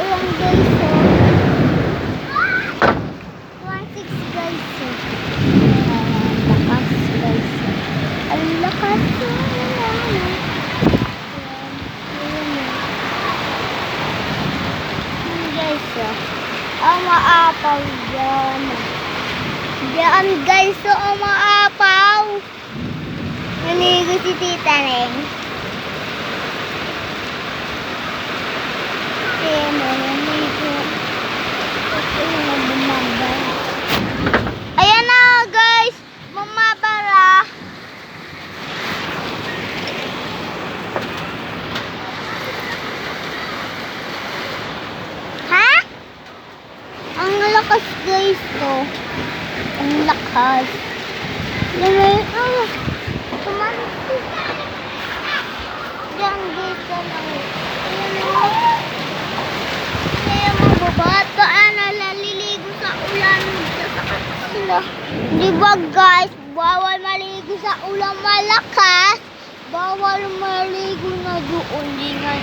Ayan guys, oh. 1-6 guys, oh. Ayan, lakas guys. Ang lakas, oh. Ayan, guys, oh. Ang maapaw dyan. Diyan guys, oh. Ang maapaw. Naligo si Tita Neng. Ayan na guys, mamabara. Ha? Ang lakas guys to. Ang lakas. Diyan guys ka lang. Ayan na. Kaya mga bata naliligo sa ulan. Sila. Di ba guys, bawal maligo sa ulan malakas. Bawal maligo na doon. Di nga